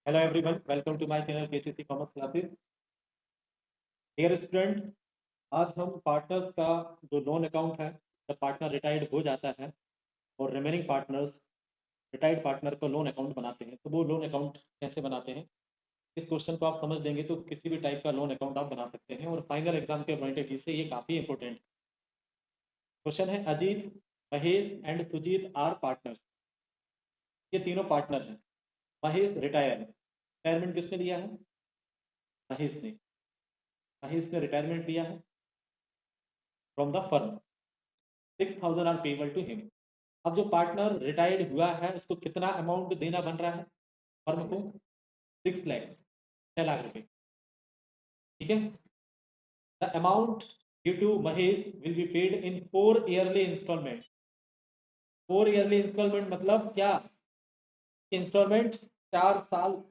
Hello everyone, welcome to my channel KCC commerce classes. Dear student, आज हम partners का जो लोन अकाउंट है, जब पार्टनर रिटायर्ड हो जाता है और रिमेनिंग पार्टनर्स रिटायर्ड पार्टनर को लोन अकाउंट बनाते हैं, तो वो लोन अकाउंट कैसे बनाते हैं। इस क्वेश्चन को आप समझ लेंगे तो किसी भी टाइप का लोन अकाउंट आप बना सकते हैं और फाइनल एग्जाम के पॉइंट ऑफ व्यू से ये काफ़ी इंपॉर्टेंट क्वेश्चन है। Ajit, Mahesh and Sujit are partners. ये तीनों पार्टनर हैं। महेश रिटायर है। रिटायरमेंट किसने लिया है? महेश ने। महेश ने रिटायरमेंट लिया है from the firm. 6,000 are payable to him. अब जो पार्टनर रिटायर्ड हुआ है उसको कितना अमाउंट देना बन रहा है फर्म को? 6 लाख, 6 लाख रुपए। ठीक है। The amount due to Mahesh will be paid in 4 yearly installment. 4 yearly installment मतलब क्या? इंस्टॉलमेंट 4 साल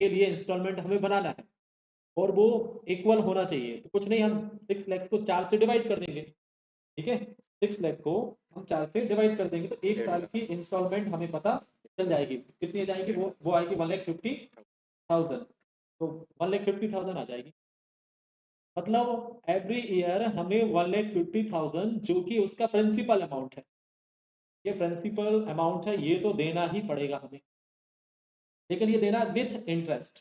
के लिए इंस्टॉलमेंट हमें बनाना है और वो इक्वल होना चाहिए। तो कुछ नहीं, हम 6 लाख को 4 से डिवाइड कर देंगे। ठीक है। 6 लाख को हम 4 से डिवाइड कर देंगे तो 1 साल की इंस्टॉलमेंट हमें पता चल जाएगी। कितनी आ जाएगी? वो आएगी 1,50,000। तो 1,50,000 आ जाएगी। मतलब एवरी ईयर हमें 1,50,000 जो कि उसका प्रिंसिपल अमाउंट है, ये प्रिंसिपल अमाउंट है, ये तो देना ही पड़ेगा हमें। लेकिन ये देना विथ इंटरेस्ट।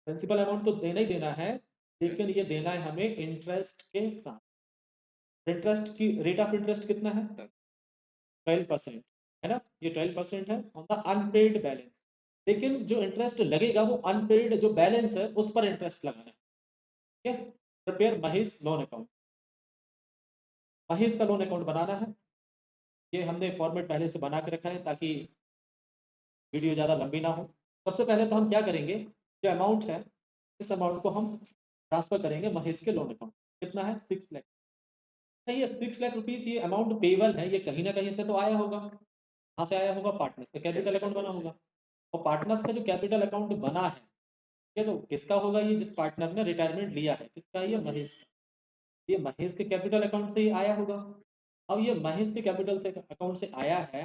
प्रिंसिपल अमाउंट तो देना ही देना है, लेकिन ये देना है हमें इंटरेस्ट के साथ। इंटरेस्ट की रेट ऑफ इंटरेस्ट कितना है? 12%, है ना। ये 12% है ऑन द अनपेड बैलेंस। लेकिन जो इंटरेस्ट लगेगा वो अनपेड जो बैलेंस है उस पर इंटरेस्ट लगाना है। ठीक है। Prepare Mahesh loan account. Mahesh का लोन अकाउंट बनाना है। ये हमने फॉर्मेट पहले से बना के रखा है ताकि वीडियो ज़्यादा लंबी ना हो। सबसे पहले तो हम क्या करेंगे, जो अमाउंट है इस अमाउंट को हम ट्रांसफर करेंगे महेश के लोन अकाउंट। कितना है? 6 लाख। ये 6 लाख रुपीज़ ये अमाउंट पेबल है, ये कहीं ना कहीं से तो आया होगा। कहाँ से आया होगा? पार्टनर्स का कैपिटल अकाउंट बना होगा। और पार्टनर्स का जो कैपिटल अकाउंट बना है, ये तो किसका होगा? ये जिस पार्टनर ने रिटायरमेंट लिया है, किसका है? ये महेश का। ये महेश के कैपिटल अकाउंट से ही आया होगा। अब ये महेश के कैपिटल से अकाउंट से आया है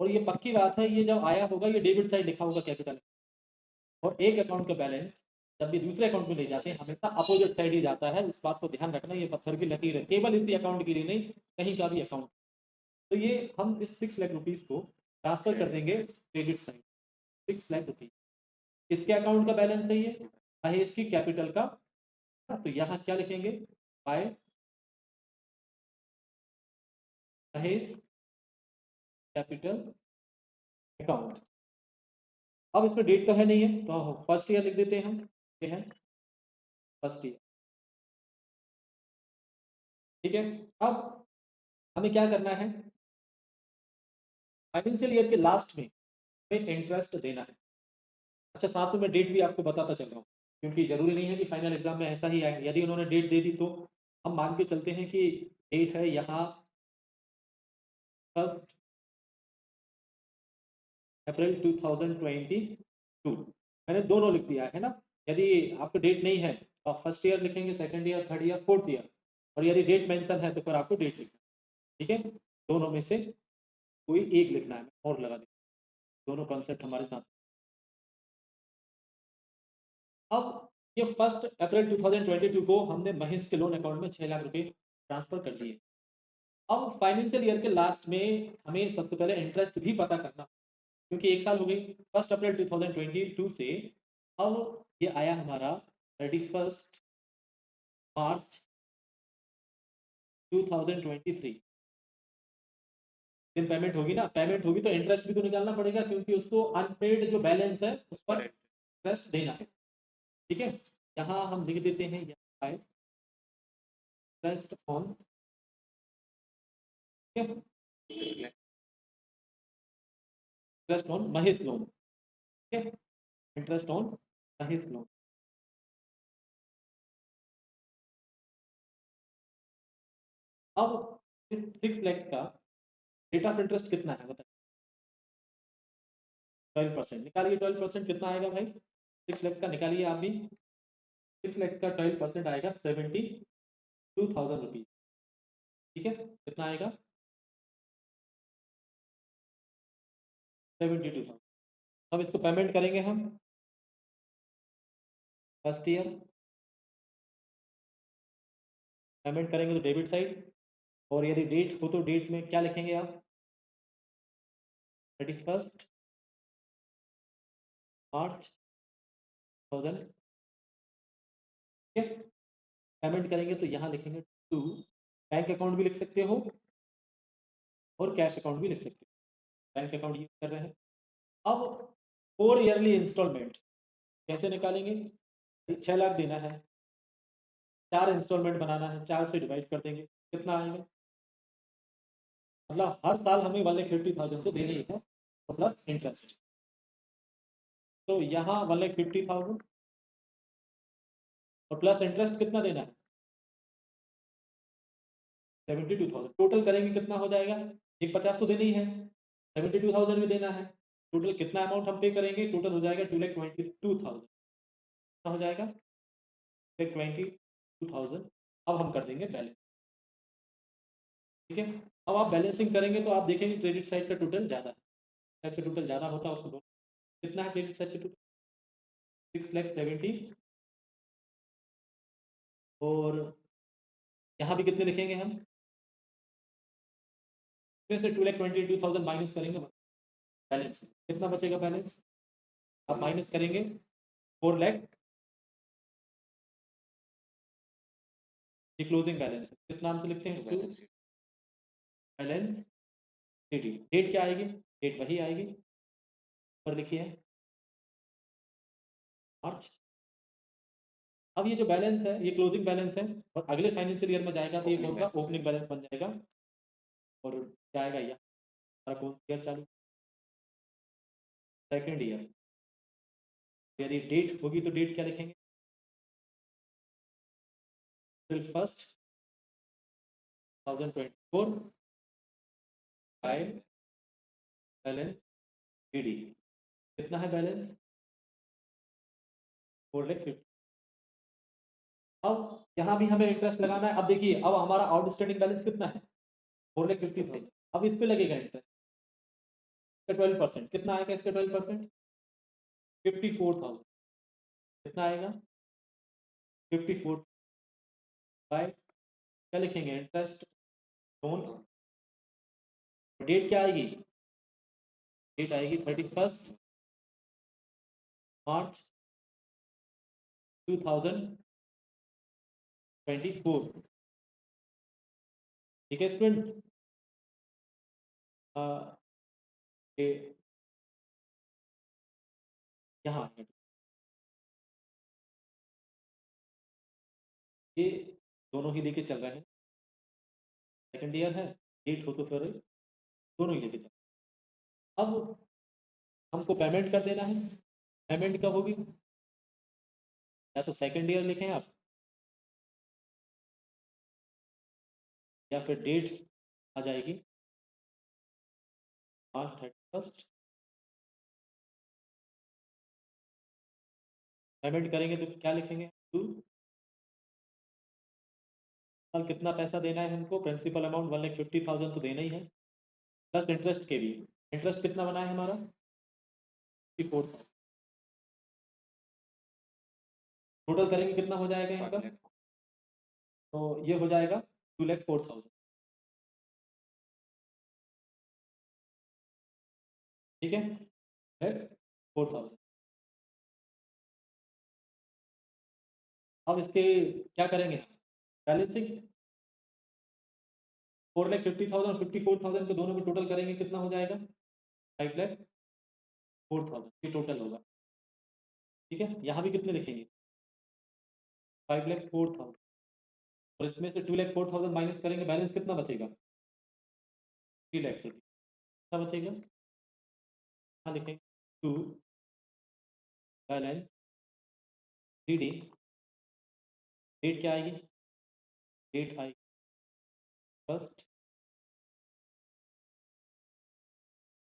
और ये पक्की बात है, ये जब आया होगा ये डेबिट साइड लिखा होगा कैपिटल। और एक अकाउंट का बैलेंस जब भी दूसरे अकाउंट में ले जाते हैं हमेशा अपोजिट साइड ही जाता है। इस बात को ध्यान रखना, ये पत्थर की लकीर है, केवल इसी अकाउंट के लिए नहीं, कहीं का भी अकाउंट। तो ये हम इस 6 लाख रुपीज को ट्रांसफर कर देंगे क्रेडिट साइड। 6 लाख रुपीज किसके अकाउंट का बैलेंस है? ये महेश की कैपिटल का। तो यहाँ क्या लिखेंगे? By Mahesh capital account. अब इसमें डेट तो है नहीं है तो फर्स्ट ईयर लिख देते हैं हम। ये है फर्स्ट ईयर। ठीक है। अब हमें क्या करना है? फाइनेंशियल ईयर के लास्ट में हमें इंटरेस्ट देना है। अच्छा, साथ में मैं डेट भी आपको बताता चल रहा हूँ, क्योंकि जरूरी नहीं है कि फाइनल एग्जाम में ऐसा ही आए। यदि उन्होंने डेट दे दी तो हम मान के चलते हैं कि डेट है यहाँ 1 अप्रैल 2022। मैंने दोनों लिख दिया है ना। यदि आपको डेट नहीं है तो आप फर्स्ट ईयर लिखेंगे, second year, third year, fourth year. और यदि डेट मेंशन है तो फिर आपको डेट लिखना है। ठीक है। दोनों में से कोई एक लिखना है, मैं और लगा देता हूं। दोनों कॉन्सेप्ट हमारे साथ। अब ये 1 अप्रैल 2022 को हमने महेश के लोन अकाउंट में 6 लाख रुपए ट्रांसफर कर दिए। अब फाइनेंशियल ईयर के लास्ट में हमें सबसे पहले इंटरेस्ट भी पता करना, क्योंकि 1 साल हो गई 1 अप्रैल 2022 से। अब ये आया हमारा 31 मार्च 2023। दिन पेमेंट होगी ना, पेमेंट होगी तो इंटरेस्ट भी तो निकालना पड़ेगा, क्योंकि उसको अनपेड जो बैलेंस है उस पर इंटरेस्ट देना है। ठीक है। यहाँ हम लिख देते हैं interest on interest on Mahesh loan. ठीक है। Interest on Mahesh loan. अब इस 6 लाख का रेट ऑफ इंटरेस्ट कितना है बताइए? 12% निकालिए। 12% कितना आएगा भाई? 6 लाख का निकालिए आप भी। 6 लाख का 12% आएगा 72,000 रुपीज। ठीक है। कितना आएगा? 72,000। अब इसको पेमेंट करेंगे हम। फर्स्ट ईयर पेमेंट करेंगे तो डेबिट साइड, और यदि डेट हो तो डेट में क्या लिखेंगे आप? 31 मार्च 2000। ठीक है, पेमेंट करेंगे तो यहाँ लिखेंगे टू, बैंक अकाउंट भी लिख सकते हो और कैश अकाउंट भी लिख सकते हो, बैंक अकाउंट यूज कर रहे हैं। अब 4 ईयरली इंस्टॉलमेंट कैसे निकालेंगे? 6 लाख देना है, 4 इंस्टॉलमेंट बनाना है, 4 से डिवाइड कर देंगे, कितना आएगा? मतलब हर साल हमें 1,50,000 तो देने ही है, तो प्लस इंटरेस्ट। तो यहाँ 1,50,000 और प्लस इंटरेस्ट कितना देना है? 72,000। टोटल करेंगे कितना हो जाएगा? एक 50 तो देना ही है, 72,000 भी देना है। टोटल कितना अमाउंट हम पे करेंगे? टोटल हो जाएगा 2,22,000। कितना हो जाएगा? 2,22,000। अब हम कर देंगे बैलेंस। ठीक है, अब आप बैलेंसिंग करेंगे तो आप देखेंगे क्रेडिट साइड का टोटल ज़्यादा है, साइड का टोटल ज़्यादा होता है उसको। कितना है क्रेडिट साइड का टोटल? 6,70,000। और यहाँ भी कितने लिखेंगे हम? इसमें से 2,22,000 माइनस करेंगे, बैलेंस कितना बचेगा? बैलेंस आप माइनस करेंगे 4 लाख, ये क्लोजिंग बैलेंस है। किस नाम से लिखते हैं इसको? Balance sheet. डेट क्या आएगी? डेट वही आएगी, पर लिखिए मार्च। अब ये जो बैलेंस है ये क्लोजिंग बैलेंस है, और अगले फाइनेंशियल ईयर में जाएगा तो ये कौन सा? ओपनिंग बैलेंस बन जाएगा। और क्या आएगा? यहाँ हमारा कौन सा ईयर चालू? Second year. यदि डेट होगी तो डेट क्या लिखेंगे? April 1st 2024 by balance D. कितना है बैलेंस? 4,50,000। अब यहाँ भी हमें इंटरेस्ट लगाना है। अब देखिए अब हमारा आउटस्टैंडिंग बैलेंस कितना है? 4,50,000। अब इस पे लगेगा इंटरेस्ट, 12%। कितना आएगा इसका 12%? 54,000। कितना आएगा? 54 बाय क्या लिखेंगे? Interest loan. डेट क्या आएगी? डेट आएगी 31 मार्च 2024। ठीक है स्टूडेंट्स, यहाँ ये दोनों ही लेके चल रहे हैं, सेकंड ईयर है, डेट हो तो फिर दोनों ही लेके चल। अब हमको पेमेंट कर देना है। पेमेंट कब होगी? या तो सेकंड ईयर लिखें आप, या फिर डेट आ जाएगी मार्च 31। पेमेंट करेंगे तो क्या लिखेंगे? टू साल कितना पैसा देना है हमको? प्रिंसिपल अमाउंट 1,50,000 तो देना ही है, प्लस इंटरेस्ट के भी। इंटरेस्ट कितना बना है हमारा? 54,000। टोटल करेंगे कितना हो जाएगा यहाँ का? तो ये हो जाएगा 2,04,000। ठीक है, 4,000। अब इसके क्या करेंगे? बैलेंसिंग 4,50,000 54,000 को दोनों को टोटल करेंगे, कितना हो जाएगा? 5,04,000 ये टोटल होगा। ठीक है, यहाँ भी कितने लिखेंगे? 5,04,000, और इसमें से 2,04,000 माइनस करेंगे, बैलेंस कितना बचेगा? 3,00,000 से कितना बचेगा? यहाँ लिखेंगे टू बैलेंस डी। डेट क्या आएगी? डेट आएगी फर्स्ट।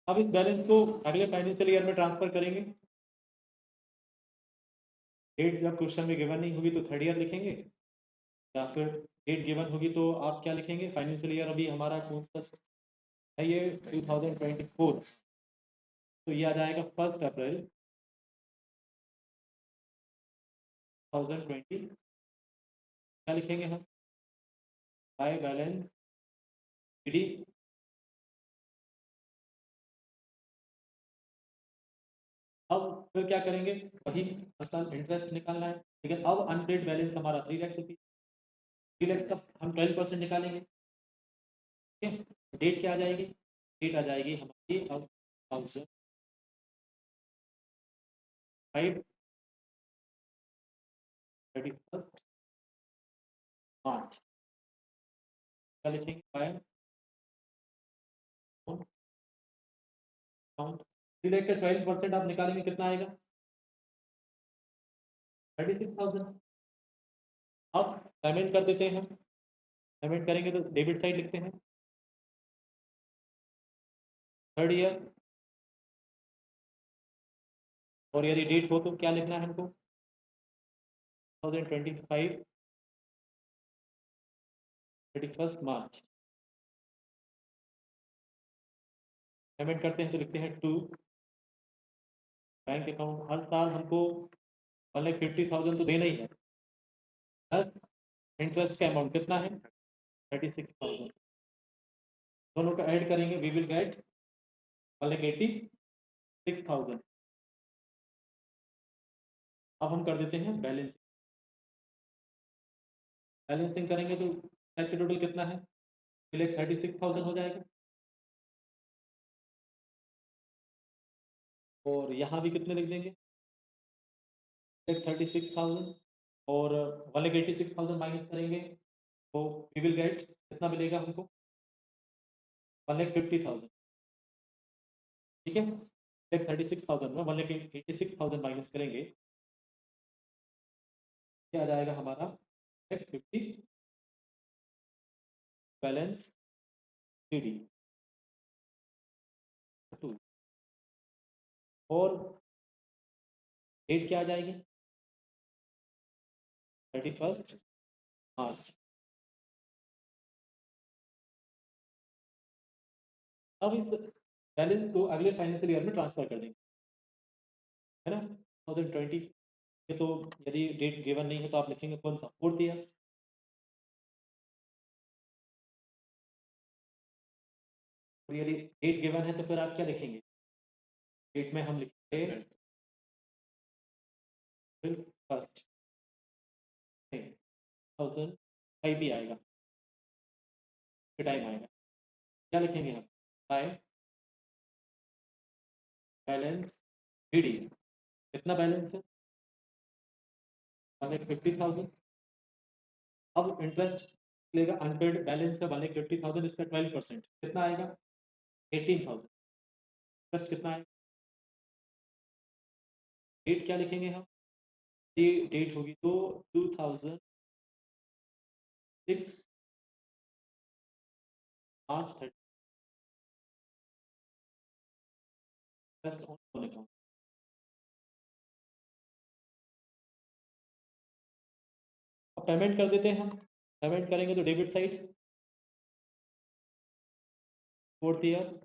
अब इस बैलेंस को अगले फाइनेंशियल ईयर में ट्रांसफर करेंगे। डेट जब क्वेश्चन में गिवन नहीं होगी तो थर्ड ईयर लिखेंगे, या फिर डेट गिवन होगी तो आप क्या लिखेंगे? फाइनेंशियल ईयर अभी हमारा कौन सा है? ये 2024, तो ये आ जाएगा 1 अप्रैल 2020 क्या लिखेंगे हम? By balance D. अब फिर क्या करेंगे? वही असल इंटरेस्ट निकालना है, लेकिन अब अनपेड बैलेंस हमारा 3 लाख रुपये। 3 लाख का हम 12% निकालेंगे। ठीक है, डेट क्या आ जाएगी? डेट आ जाएगी हमारी अब 2005 31 मार्च। क्या लिखेंगे? बाय अकाउंट 3 लाख का 12% आप निकालेंगे, कितना आएगा? 36,000। अब पेमेंट कर देते हैं। पेमेंट करेंगे तो डेबिट साइड लिखते हैं, थर्ड ईयर। और यदि डेट हो तो क्या लिखना है हमको? 2025 31 मार्च। पेमेंट करते हैं तो लिखते हैं टू बैंक अकाउंट। हर साल हमको 1,50,000 तो देना ही है, प्लस इंटरेस्ट का अमाउंट कितना है? 36,000। दोनों का ऐड करेंगे, वी विल गेट 1,86,000। अब हम कर देते हैं बैलेंसिंग। बैलेंसिंग करेंगे तो टैक्स टोटल कितना है? 1,36,000 हो जाएगा। और यहाँ भी कितने लिख देंगे? 1,36,000 और 1,86,000 माइनस करेंगे तो वी विल गेट कितना मिलेगा हमको? 1,50,000। ठीक है, 1,36,000 में 1,86,000 माइनस करेंगे, क्या आ जाएगा हमारा? 1,50 बैलेंस डी टू। और डेट क्या आ जाएगी? 31 मार्च। अब इस बैलेंस को अगले फाइनेंशियल ईयर में ट्रांसफर कर देंगे, है ना? 2020 में तो यदि डेट गिवन नहीं है तो आप लिखेंगे कौन सा? Fourth year. और यदि डेट गिवन है तो फिर आप क्या लिखेंगे? डेट में हम लिखेंगे फर्स्ट 2005 ही आएगा, टाइम आएगा। क्या लिखेंगे हम? By balance D. कितना बैलेंस है? 1,50,000। अब इंटरेस्ट लेगा, अनपेड बैलेंस है 1,50,000, इसका 12% कितना आएगा? 18,000। इंटरेस्ट कितना आएगा? डेट क्या लिखेंगे हम? ये डेट होगी तो 2006 मार्च 30 होने का। अब पेमेंट कर देते हैं हम। पेमेंट करेंगे तो डेबिट साइड फोर्थ ईयर,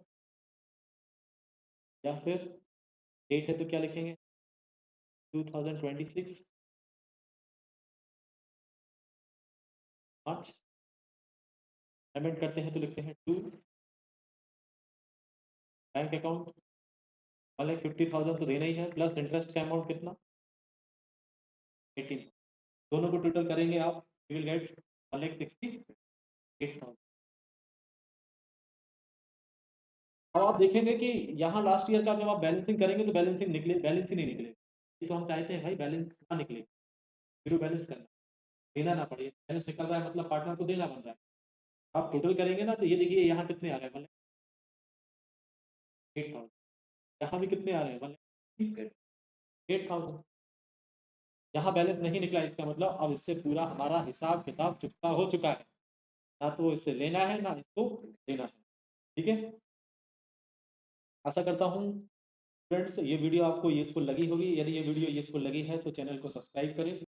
या फिर डेट है तो क्या लिखेंगे? 2026 मार्च। पेमेंट करते हैं तो लिखते हैं टू बैंक अकाउंट। 1,50,000 तो देना ही है, प्लस इंटरेस्ट का अमाउंट कितना? 18। दोनों को टोटल करेंगे आप, यू विल गेट 1,68,000। अब आप देखेंगे कि यहाँ लास्ट ईयर का जब आप बैलेंसिंग करेंगे तो बैलेंसिंग निकले, बैलेंस ही नहीं निकले। ये तो हम चाहते हैं भाई बैलेंस ना निकले, जीरो बैलेंस करना, देना ना पड़े। बैलेंस निकल रहा है मतलब पार्टनर को देना बन रहा है। आप टोटल करेंगे ना तो ये देखिए यहाँ कितने आ रहे हैं? 1,08,000। यहाँ भी कितने आ रहे हैं? 1,08,000। यहाँ बैलेंस नहीं निकला, इसका मतलब अब इससे पूरा हमारा हिसाब किताब चुकता हो चुका है। ना तो इससे लेना है ना इसको देना है। ठीक है, आशा करता हूँ फ्रेंड्स ये वीडियो आपको यूज़फुल लगी होगी। यदि ये वीडियो यूज़फुल लगी है तो चैनल को सब्सक्राइब करें।